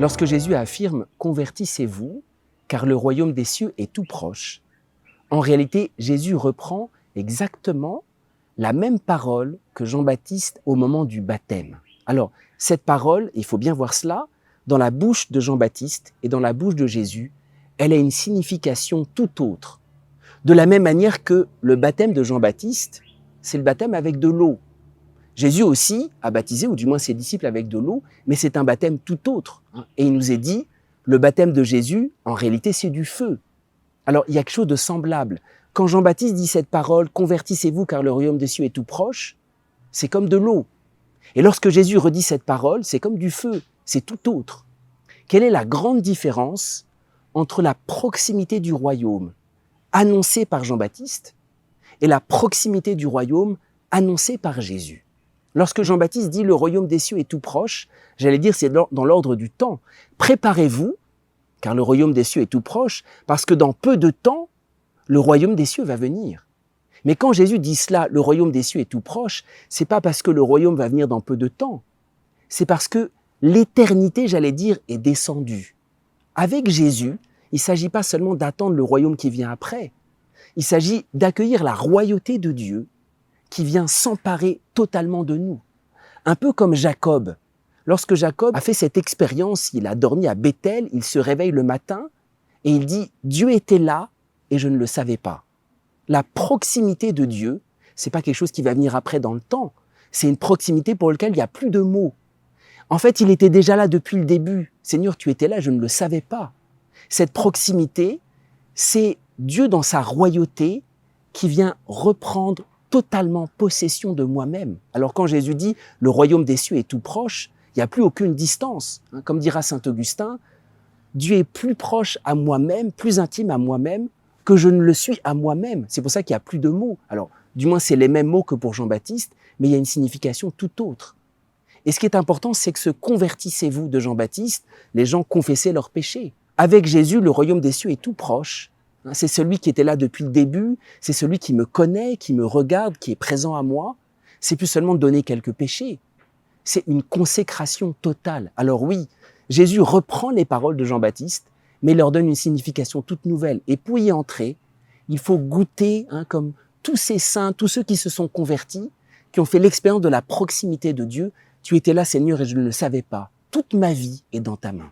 Lorsque Jésus affirme « Convertissez-vous, car le royaume des cieux est tout proche », en réalité, Jésus reprend exactement la même parole que Jean-Baptiste au moment du baptême. Alors, cette parole, il faut bien voir cela, dans la bouche de Jean-Baptiste et dans la bouche de Jésus, elle a une signification tout autre. De la même manière que le baptême de Jean-Baptiste, c'est le baptême avec de l'eau. Jésus aussi a baptisé, ou du moins ses disciples avec de l'eau, mais c'est un baptême tout autre. Et il nous est dit, le baptême de Jésus, en réalité, c'est du feu. Alors, il y a quelque chose de semblable. Quand Jean-Baptiste dit cette parole, « Convertissez-vous car le royaume des cieux est tout proche », c'est comme de l'eau. Et lorsque Jésus redit cette parole, c'est comme du feu, c'est tout autre. Quelle est la grande différence entre la proximité du royaume annoncée par Jean-Baptiste et la proximité du royaume annoncée par Jésus? Lorsque Jean-Baptiste dit « le royaume des cieux est tout proche », j'allais dire c'est dans l'ordre du temps. Préparez-vous, car le royaume des cieux est tout proche, parce que dans peu de temps, le royaume des cieux va venir. Mais quand Jésus dit cela, le royaume des cieux est tout proche, c'est pas parce que le royaume va venir dans peu de temps, c'est parce que l'éternité, j'allais dire, est descendue. Avec Jésus, il ne s'agit pas seulement d'attendre le royaume qui vient après, il s'agit d'accueillir la royauté de Dieu qui vient s'emparer totalement de nous. Un peu comme Jacob. Lorsque Jacob a fait cette expérience, il a dormi à Bethel, il se réveille le matin et il dit « Dieu était là et je ne le savais pas ». La proximité de Dieu, c'est pas quelque chose qui va venir après dans le temps, c'est une proximité pour laquelle il n'y a plus de mots. En fait, il était déjà là depuis le début. « Seigneur, tu étais là, je ne le savais pas ». Cette proximité, c'est Dieu dans sa royauté qui vient reprendre totalement possession de moi-même. Alors quand Jésus dit « le royaume des cieux est tout proche », il n'y a plus aucune distance. Comme dira saint Augustin, Dieu est plus proche à moi-même, plus intime à moi-même que je ne le suis à moi-même. C'est pour ça qu'il n'y a plus de mots. Alors, du moins, c'est les mêmes mots que pour Jean-Baptiste, mais il y a une signification tout autre. Et ce qui est important, c'est que ce « convertissez-vous » de Jean-Baptiste, les gens confessaient leurs péchés. Avec Jésus, le royaume des cieux est tout proche. C'est celui qui était là depuis le début, c'est celui qui me connaît, qui me regarde, qui est présent à moi. C'est plus seulement donner quelques péchés. C'est une consécration totale. Alors oui, Jésus reprend les paroles de Jean-Baptiste, mais leur donne une signification toute nouvelle. Et pour y entrer, il faut goûter, comme tous ces saints, tous ceux qui se sont convertis, qui ont fait l'expérience de la proximité de Dieu. Tu étais là, Seigneur, et je ne le savais pas. Toute ma vie est dans ta main.